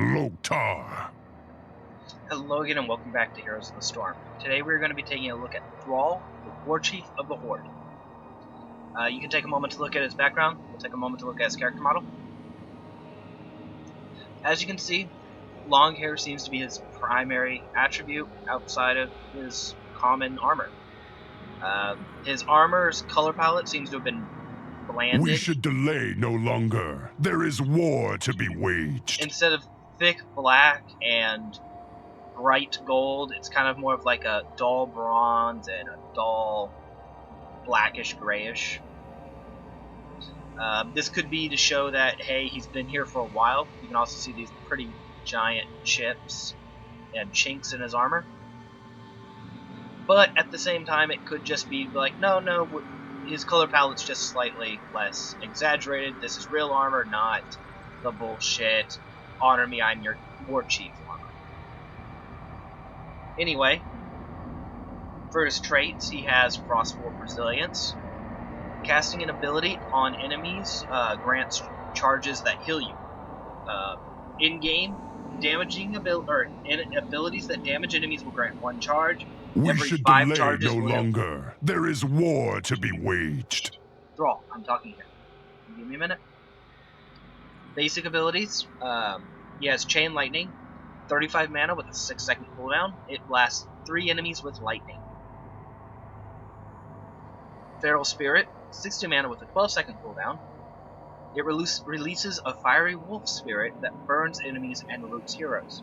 Loktar. Hello again and welcome back to Heroes of the Storm. Today we're going to be taking a look at Thrall, the Warchief of the Horde. You can take a moment to look at his background. We'll take a moment to look at his character model. As you can see, long hair seems to be his primary attribute outside of his common armor. His armor's color palette seems to have been blanded. We should delay no longer. There is war to be waged. Instead of thick black and bright gold, it's kind of more of like a dull bronze and a dull blackish grayish. This could be to show that, hey, he's been here for a while. You can also see these pretty giant chips and chinks in his armor. But at the same time, it could just be like, no, his color palette's just slightly less exaggerated. This is real armor, not the bullshit, honor me, I'm your Warchief armor. Anyway, for his traits, he has Frostbolt Resilience. Casting an ability on enemies grants charges that heal you. In-game, abilities that damage enemies will grant 1 charge. We Every should 5 delay charges no will longer. There is war to be waged. Thrall, I'm talking here. Give me a minute. Basic abilities. He has Chain Lightning, 35 mana with a 6-second cooldown. It blasts 3 enemies with lightning. Feral Spirit, 60 mana with a 12-second cooldown. It releases a fiery wolf spirit that burns enemies and roots heroes.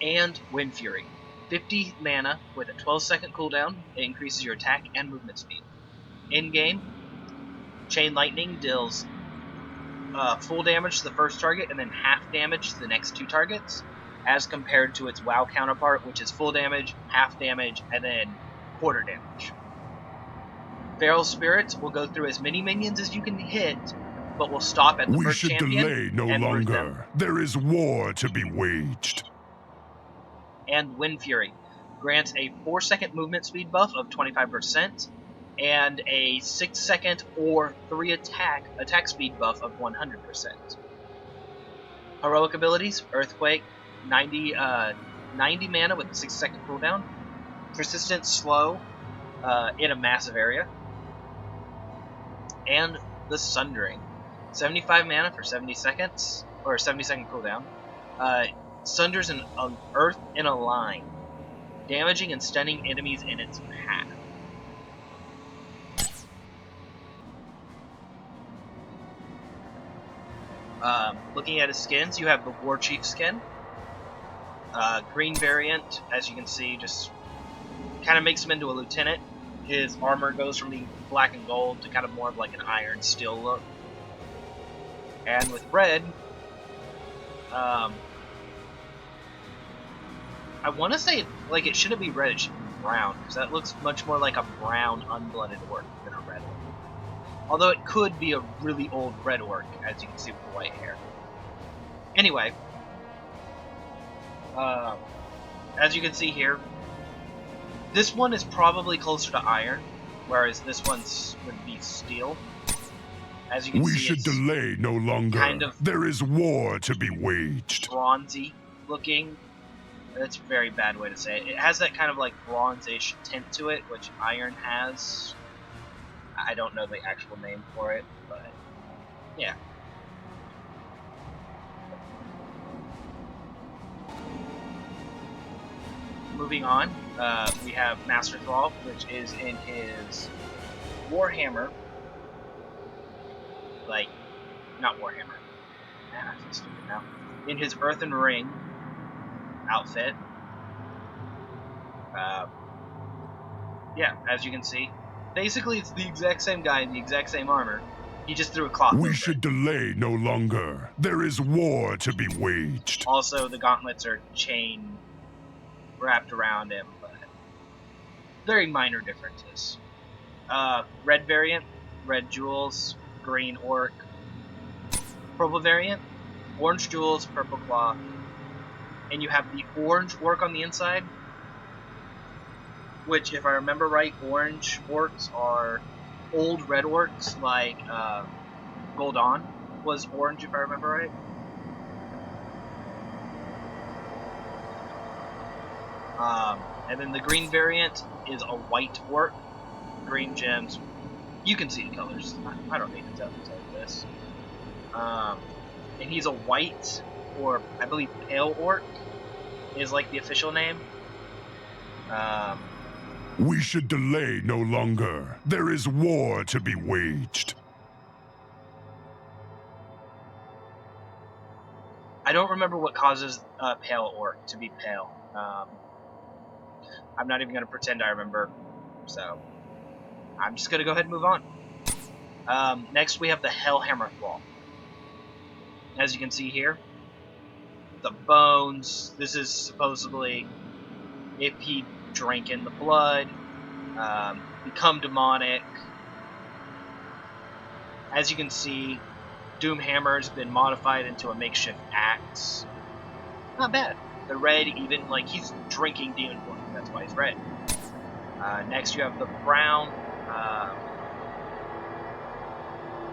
And Wind Fury, 50 mana with a 12-second cooldown. It increases your attack and movement speed. In-game, Chain Lightning deals full damage to the first target and then half damage to the next 2 targets, as compared to its WoW counterpart, which is full damage, half damage, and then quarter damage. Feral Spirits will go through as many minions as you can hit, but will stop at the first champion. We should delay no and root them. longer. There is war to be waged. And Wind Fury grants a 4-second movement speed buff of 25% and a 6-second or 3 attack speed buff of 100%. Heroic abilities: Earthquake, 90 mana with a 6-second cooldown. Persistent Slow in a massive area. And the Sundering, 75 mana for 70 seconds, or 70-second cooldown. Sunders an earth in a line, damaging and stunning enemies in its path. Looking at his skins, you have the Warchief skin. Green variant, as you can see, just kind of makes him into a lieutenant. His armor goes from being black and gold to kind of more of like an iron steel look. And with red, I want to say like it shouldn't be red, it should be brown, because that looks much more like a brown unblooded orc than a red orc. Although it could be a really old red orc, as you can see with the white hair. Anyway, as you can see here, this one is probably closer to iron, whereas this one's would be steel. As you can see, we should delay no longer. Kind of there is war to be waged. Bronzy looking. That's a very bad way to say it. It has that kind of like bronzish tint to it, which iron has. I don't know the actual name for it, but yeah. Moving on, we have Master Thrall, which is in his Warhammer, like, not Warhammer, man, I feel stupid now, in his Earthen Ring outfit. Yeah, as you can see, basically it's the exact same guy in the exact same armor. He just threw a cloth. We should delay no longer. There is war to be waged. Also, the gauntlets are chain wrapped around him, but very minor differences. Red variant, red jewels, green orc. Purple variant, orange jewels, purple cloth. And you have the orange orc on the inside, which, if I remember right, orange orcs are old red orcs like Gul'dan, was orange, if I remember right. And then the green variant is a white orc. Green gems. You can see the colors. I don't need to tell you this. And he's a white, or I believe pale orc is like the official name. We should delay no longer. There is war to be waged. I don't remember what causes a pale orc to be pale. I'm not even going to pretend I remember, so I'm just going to go ahead and move on. Next we have the Hellhammer Thrall. As you can see here, the bones. This is supposedly if he drank in the blood, become demonic. As you can see, Doomhammer's been modified into a makeshift axe. Not bad. The red, even, like, he's drinking demon blood. That's why he's red. Next you have the brown.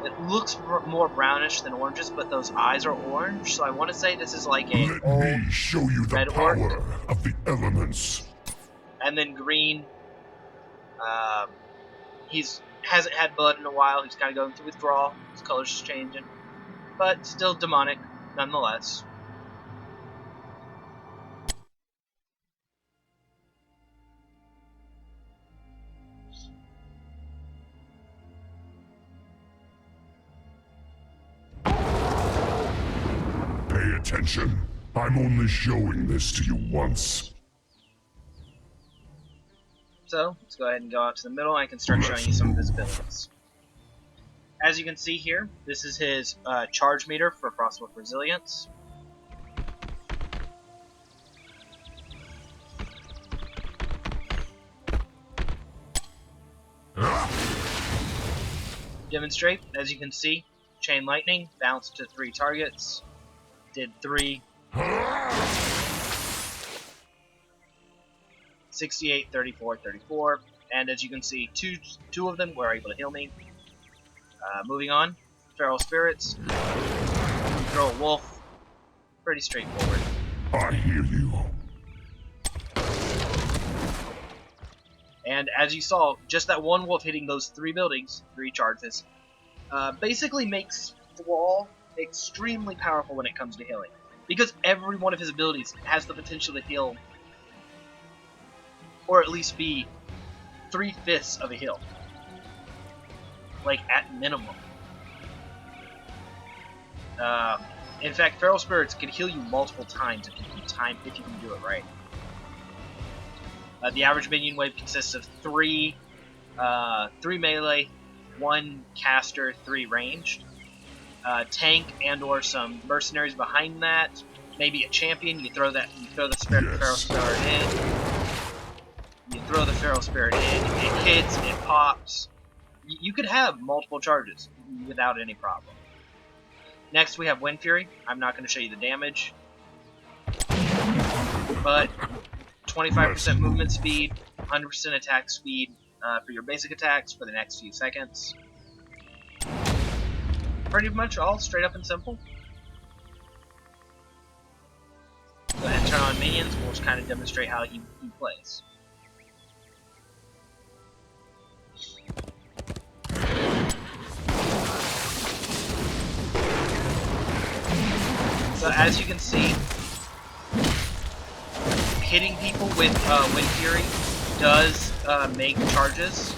It looks more brownish than oranges, but those eyes are orange, so I want to say this is like a Let old me show you the red power orc. of the elements. And then green. He's hasn't had blood in a while. He's kind of going through withdrawal. His color's just changing, but still demonic nonetheless. Pay attention. I'm only showing this to you once. So let's go ahead and go out to the middle. I can start showing you some of his abilities. As you can see here, this is his charge meter for Frostwolf Resilience. Demonstrate, as you can see, Chain Lightning, bounced to 3 targets, did 3, 68, 34, 34, and as you can see, two of them were able to heal me. Moving on, Feral Spirits, throw a wolf, pretty straightforward. I hear you. And as you saw, just that one wolf hitting those 3 buildings, 3 charges, basically makes Thrall extremely powerful when it comes to healing. Because every one of his abilities has the potential to heal, or at least be 3/5 of a heal. Like, at minimum. In fact, Feral Spirits can heal you multiple times if you can do it right. The average minion wave consists of 3 melee, 1 caster, 3 ranged. Tank and or some mercenaries behind that. Maybe a champion. You throw the Feral Spirit in. You throw the Feral Spirit in. It hits. It pops. You could have multiple charges without any problem. Next we have Wind Fury. I'm not going to show you the damage, but 25% movement speed, 100% attack speed for your basic attacks for the next few seconds. Pretty much all straight up and simple. Go ahead and turn on minions. We'll just kind of demonstrate how he plays. So as you can see, hitting people with Wind Fury does make charges.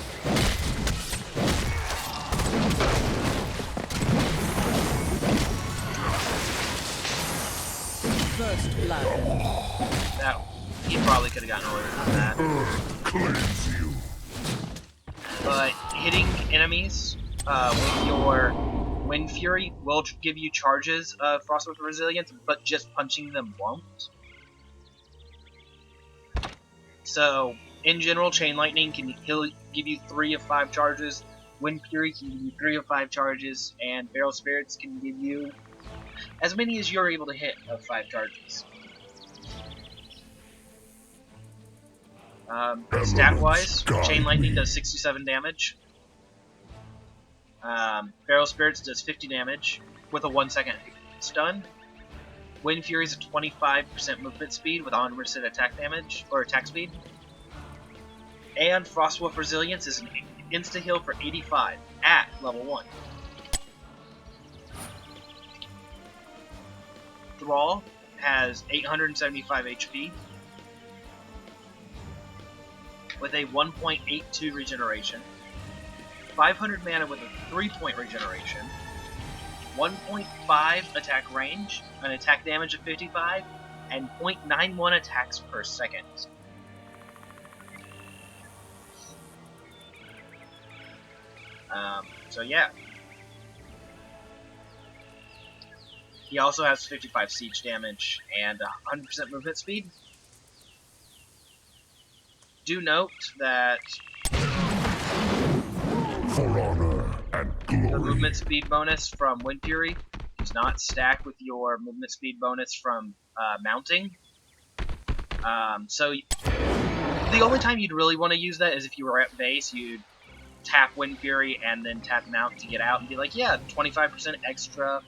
First blood. That he probably could have gotten away with that. Cleanse you. But hitting enemies with your Wind Fury will give you charges of Frostwolf Resilience, but just punching them won't. So, in general, Chain Lightning can give you 3 of 5 charges, Wind Fury can give you 3 of 5 charges, and Feral Spirits can give you as many as you're able to hit of 5 charges. Stat-wise, Chain Lightning does 67 damage. Feral Spirits does 50 damage. with a 1 second stun. Wind Fury is a 25% movement speed with 100% attack damage, or attack speed. And Frostwolf Resilience is an insta-heal for 85 at level 1. Thrall has 875 HP with a 1.82 regeneration, 500 mana with a 3-point regeneration, 1.5 attack range, an attack damage of 55, and 0.91 attacks per second. So yeah. He also has 55 siege damage and 100% movement speed. Do note that For honor and glory. the movement speed bonus from Wind Fury does not stack with your movement speed bonus from mounting. So the only time you'd really want to use that is if you were at base, you'd tap Wind Fury and then tap Mount to get out and be like, yeah, 25% extra.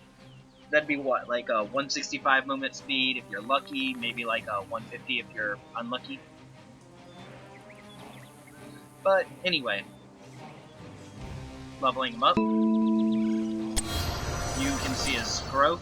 That'd be what, like a 165 movement speed if you're lucky, maybe like a 150 if you're unlucky. But anyway, leveling him up. You can see his growth.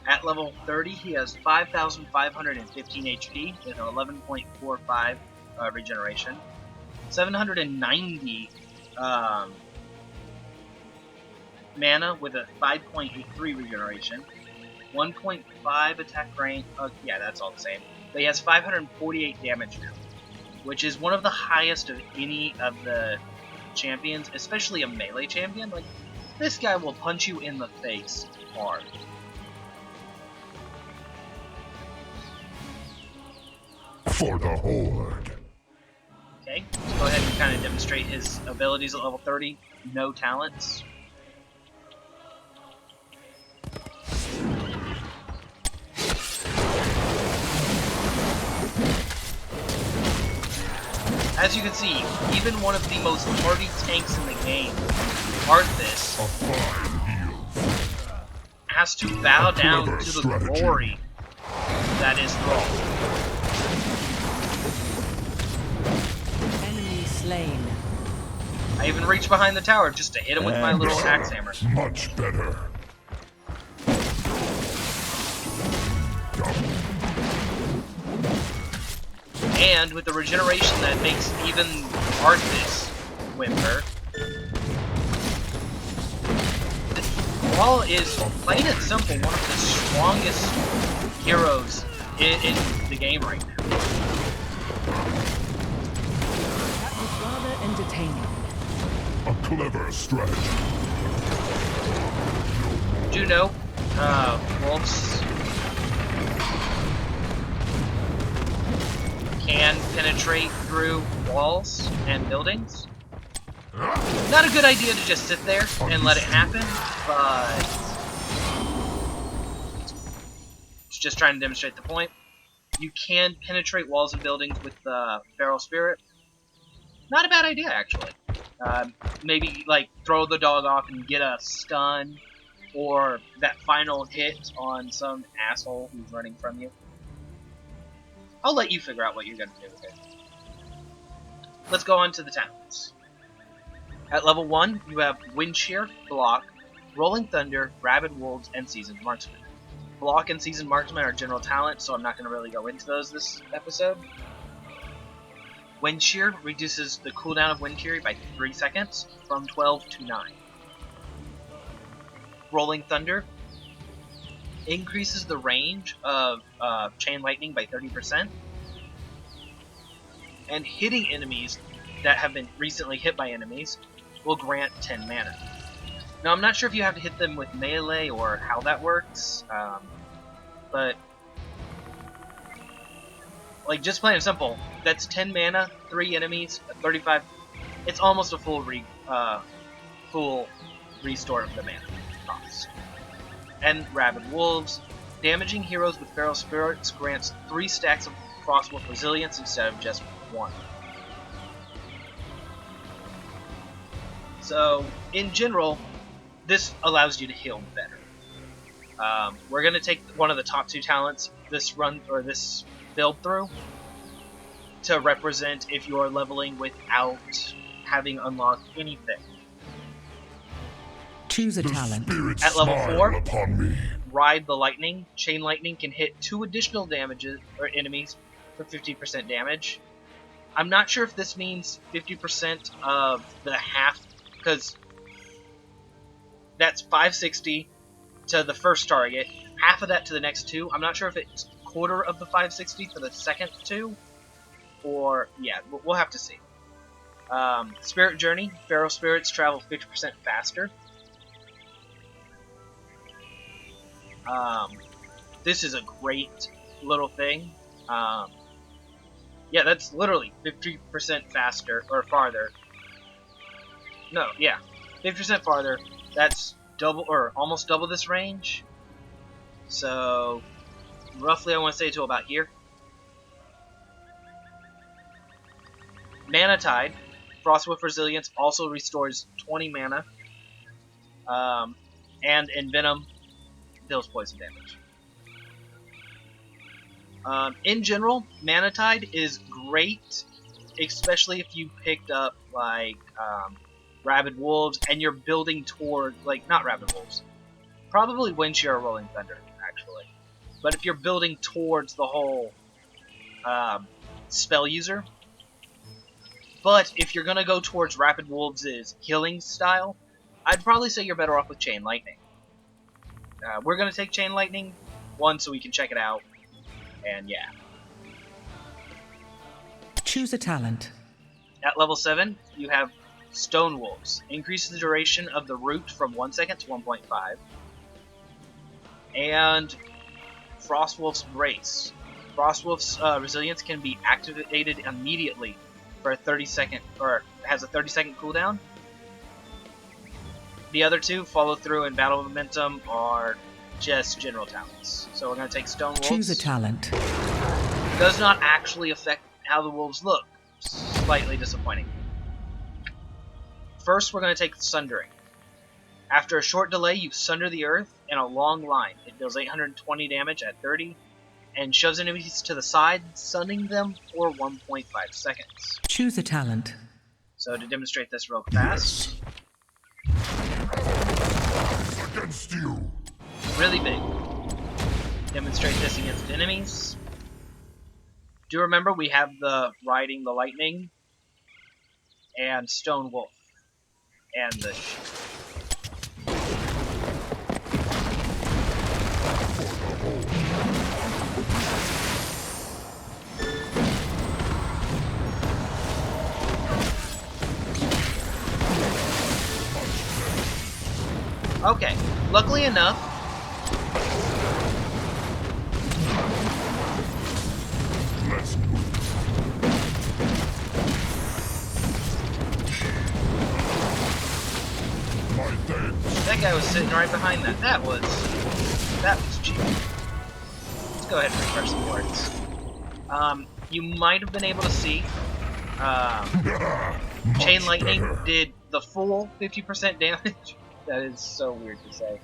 At level 30, he has 5,515 HP with an 11.45 regeneration, 790 mana with a 5.83 regeneration, 1.5 attack range. Yeah, that's all the same. But he has 548 damage now, which is one of the highest of any of the champions, especially a melee champion. Like, this guy will punch you in the face hard. For the horde. Okay, let's go ahead and kind of demonstrate his abilities at level 30. No talents. As you can see, even one of the most hardy tanks in the game, Arthas, A fine heel. has to bow A down clever to the strategy. glory that is Thrall. Enemy slain. I even reached behind the tower just to hit him with my little axe hammer. Much better. And with the regeneration that makes even Arthas whimper, Thrall is, plain and simple, one of the strongest heroes in the game right now. That was rather entertaining. A clever strategy. Do know, wolves can penetrate through walls and buildings. Not a good idea to just sit there and let it happen, but it's just trying to demonstrate the point. You can penetrate walls and buildings with the Feral Spirit. Not a bad idea, actually. Maybe, like, throw the dog off and get a stun, or that final hit on some asshole who's running from you. I'll let you figure out what you're going to do with it. Let's go on to the talents. At level 1, you have Wind Shear, Block, Rolling Thunder, Rabid Wolves, and Seasoned Marksman. Block and Seasoned Marksman are general talents, so I'm not going to really go into those this episode. Wind Shear reduces the cooldown of Wind Fury by 3 seconds, from 12 to 9. Rolling Thunder increases the range of Chain Lightning by 30%, and hitting enemies that have been recently hit by enemies will grant 10 mana. Now, I'm not sure if you have to hit them with melee or how that works, but Like, just plain and simple, that's 10 mana, 3 enemies, 35. It's almost a full restore of the mana cost. And Rabid Wolves. Damaging heroes with Feral Spirits grants 3 stacks of Frostwolf Resilience instead of just 1. So, in general, this allows you to heal better. We're going to take one of the top 2 talents this run, or this build through, to represent if you are leveling without having unlocked anything. Choose a The talent. spirits At level smile 4, upon me. Ride the Lightning. Chain Lightning can hit 2 additional damages or enemies for 50% damage. I'm not sure if this means 50% of the half, because that's 560 to the first target, half of that to the next 2. I'm not sure if it's quarter of the 560 for the second 2, or yeah, we'll have to see. Spirit Journey. Feral Spirits travel 50% faster. This is a great little thing. Yeah, that's literally 50% faster, or farther. No, yeah, 50% farther. That's double, or almost double this range. So, roughly I want to say to about here. Mana Tide. Frostwolf Resilience also restores 20 mana. And Envenom deals poison damage. In general, Mana Tide is great, especially if you picked up, like, Rabid Wolves, and you're building toward, like, not Rabid Wolves. Probably Windshear or Rolling Thunder, actually. But if you're building towards the whole spell user. But if you're going to go towards Rabid Wolves' healing style, I'd probably say you're better off with Chain Lightning. We're going to take Chain Lightning, 1, so we can check it out, and yeah. Choose a talent. At level 7, you have Stone Wolves. Increase the duration of the root from 1 second to 1.5. And Frostwolf's Brace. Frostwolf's Resilience can be activated immediately for a 30-second, or has a 30-second cooldown. The other 2, Follow Through and Battle Momentum, are just general talents. So we're going to take Stone Wolves. Choose a talent. Does not actually affect how the wolves look. Slightly disappointing. First, we're going to take Sundering. After a short delay, you sunder the earth in a long line. It deals 820 damage at 30, and shoves enemies to the side, stunning them for 1.5 seconds. Choose a talent. So to demonstrate this real fast. Yes. Against you. Really big. Demonstrate this against enemies. Do remember we have the Riding the Lightning and Stone Wolf and the Okay, luckily enough, Let's move. My thanks. that guy was sitting right behind that. That was cheap. Let's go ahead and refresh some words. You might have been able to see, Chain Lightning better. did the full 50% damage. That is so weird to say.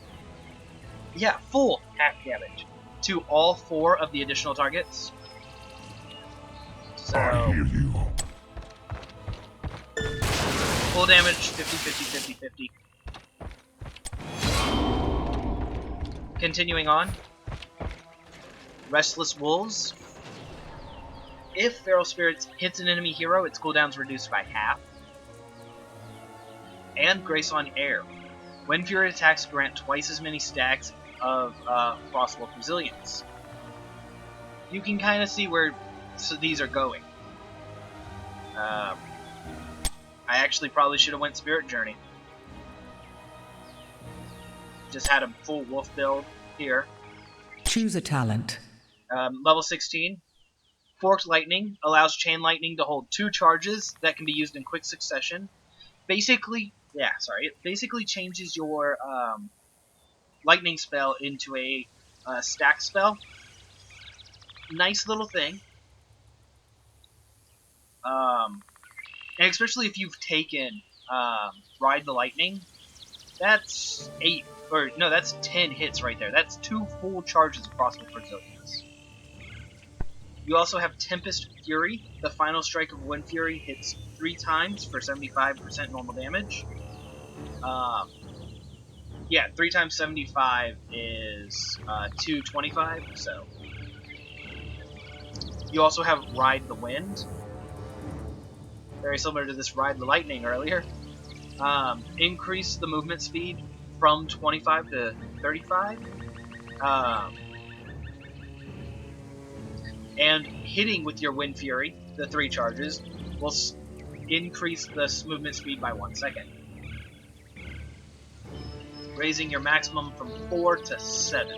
Yeah, full half damage to all 4 of the additional targets. So, I hear you. full damage, 50, 50, 50, 50. Continuing on. Restless Wolves. If Feral Spirits hits an enemy hero, its cooldown's reduced by half. And Grace on Air. Wind Fury attacks grant twice as many stacks of Frostwolf Resilience. You can kind of see where these are going. I actually probably should have went Spirit Journey. Just had a full wolf build here. Choose a talent. Level 16. Forked Lightning allows Chain Lightning to hold 2 charges that can be used in quick succession. Basically, it basically changes your lightning spell into a stack spell. Nice little thing. And especially if you've taken Ride the Lightning, that's 10 hits right there. That's 2 full charges of Frostwolf Resilience. You also have Tempest Fury. The final strike of Wind Fury hits 3 times for 75% normal damage. 3 times 75 is 225, so. You also have Ride the Wind. Very similar to this Ride the Lightning earlier. Increase the movement speed from 25 to 35. And hitting with your Wind Fury, the 3 charges, will increase the movement speed by 1 second. Raising your maximum from 4 to 7.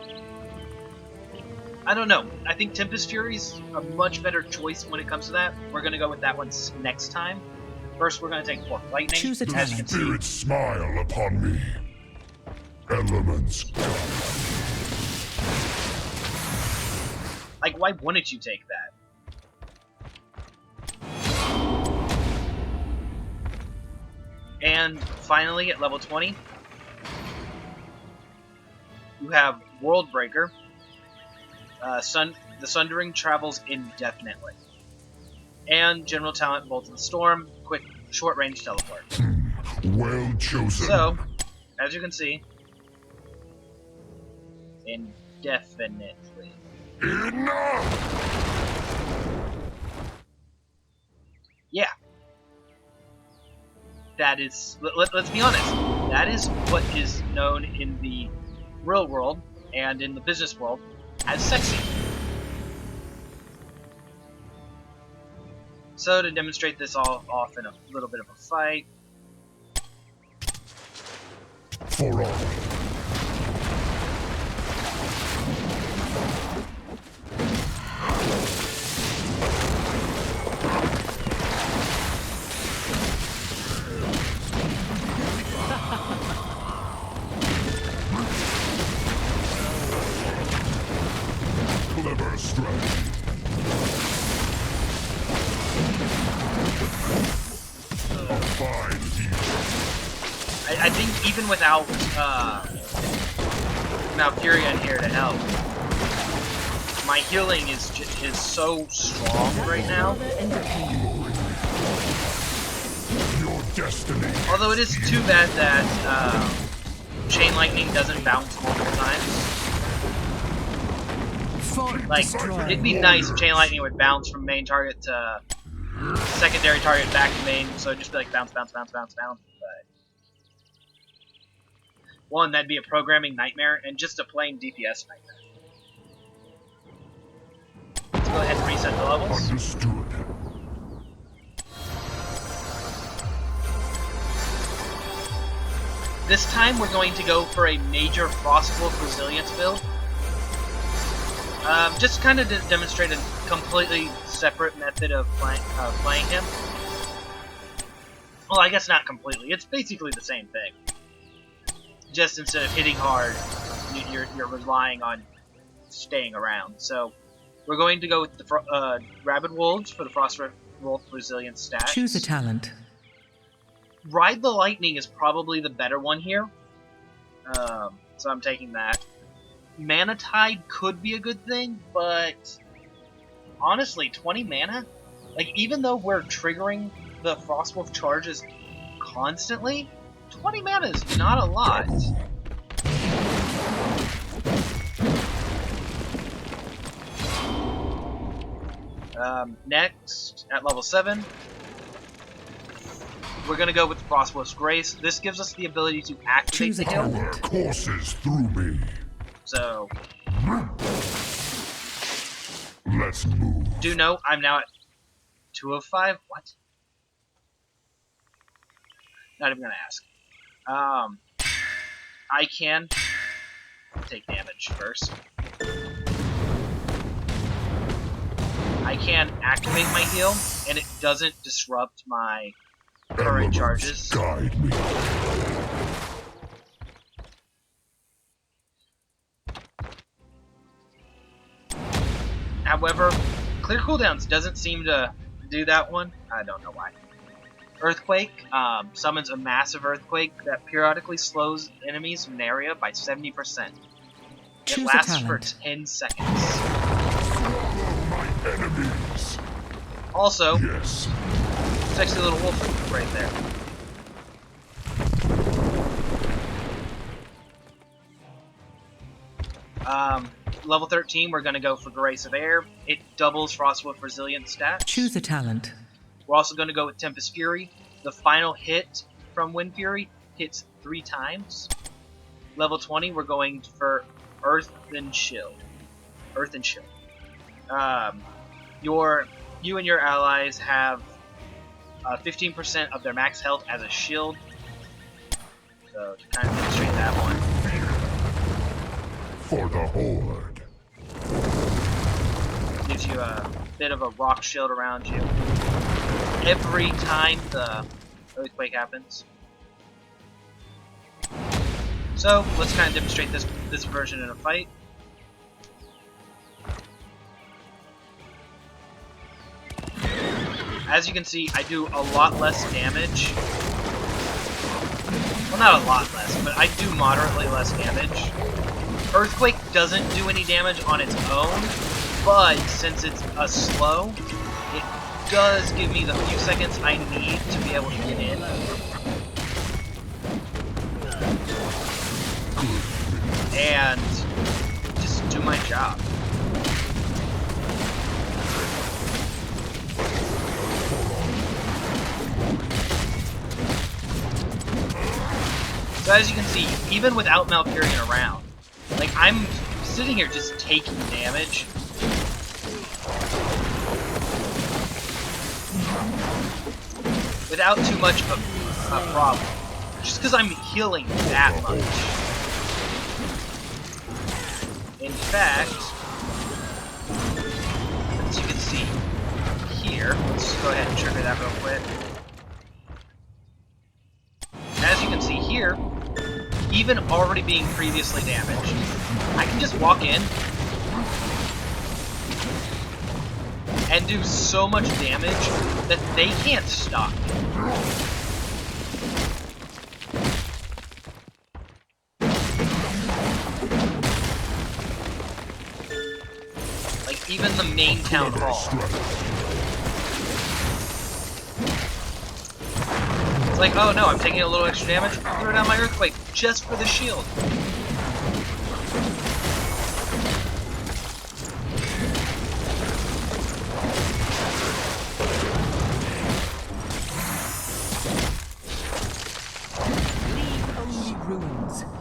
I don't know. I think Tempest Fury's a much better choice when it comes to that. We're going to go with that one next time. First, we're going to take Forked Lightning. Choose a The talent. spirits smile upon me. Elements guide. Like, why wouldn't you take that? And finally, at level 20, you have World Breaker. The Sundering travels indefinitely. And General Talent, Bolt of the Storm, quick, short-range teleport. Well chosen. So, as you can see, indefinitely. Enough! Yeah. That is, let's be honest, that is what is known in the real world and in the business world as sexy. So to demonstrate this all off in a little bit of a fight. For all. Clever strategy. Fine heat. I think even without Malfurion here to help, my healing is so strong right now. Your destiny. Although it is too bad that Chain Lightning doesn't bounce multiple times. Like, it'd be nice if Chain Lightning would bounce from main target to secondary target back to main, so it'd just be like bounce, bounce, bounce, bounce, bounce. But one, that'd be a programming nightmare, and just a plain DPS nightmare. Let's go ahead and reset the levels. Understood. This time we're going to go for a major Frostwolf Resilience build. Just kind of to demonstrate a completely separate method of playing him. Well, I guess not completely. It's basically the same thing. Just instead of hitting hard, you're relying on staying around. So we're going to go with the Rabid Wolves for the Frostwolf Resilience stats. Choose a talent. Ride the Lightning is probably the better one here. So I'm taking that. Mana Tide could be a good thing, but honestly, 20 mana? Like, even though we're triggering the Frostwolf charges constantly, 20 mana is not a lot. Next, at level 7, we're going to go with the Frostwolf's Grace. This gives us the ability to activate Choose the a hill. talent. Courses through me. So, Let's move. do note, I'm now at 205. What? Not even going to ask. I can take damage first. I can activate my heal, and it doesn't disrupt my current charges. Guide me. However, clear cooldowns doesn't seem to do that one. I don't know why. Earthquake summons a massive earthquake that periodically slows enemies in an area by 70%. It Choose a lasts for talent. 10 seconds. My enemies. Also, Yes. sexy little wolf right there. Level 13, we're going to go for Grace of Air. It doubles Frostwolf Resilience stats. Choose a talent. We're also going to go with Tempest Fury. The final hit from Wind Fury hits 3 times. Level 20, we're going for Earth and Shield. Earth and Shield. You and your allies have 15% of their max health as a shield. So to kind of demonstrate that one. For the horde. Gives you a bit of a rock shield around you every time the earthquake happens. So let's kind of demonstrate this version in a fight. As you can see, I do a lot less damage. Well, not a lot less, but I do moderately less damage. Earthquake doesn't do any damage on its own, but since it's a slow, it does give me the few seconds I need to be able to get in. And just do my job. So as you can see, even without Malfurion around, like, I'm sitting here just taking damage. Without too much of a problem. Just because I'm healing that much. In fact, as you can see here, let's just go ahead and trigger that real quick. As you can see here, even already being previously damaged, I can just walk in and do so much damage that they can't stop me. Like, even the main town hall. It's like, oh no, I'm taking a little extra damage, throw down my earthquake just for the shield.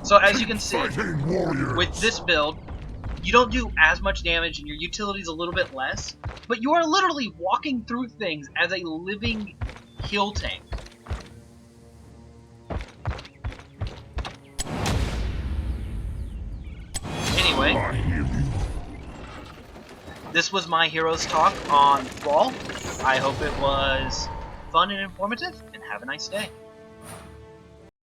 So as you can see, with this build, you don't do as much damage and your utility is a little bit less, but you are literally walking through things as a living heal tank. Anyway, this was my hero's talk on Thrall. I hope it was fun and informative, and have a nice day.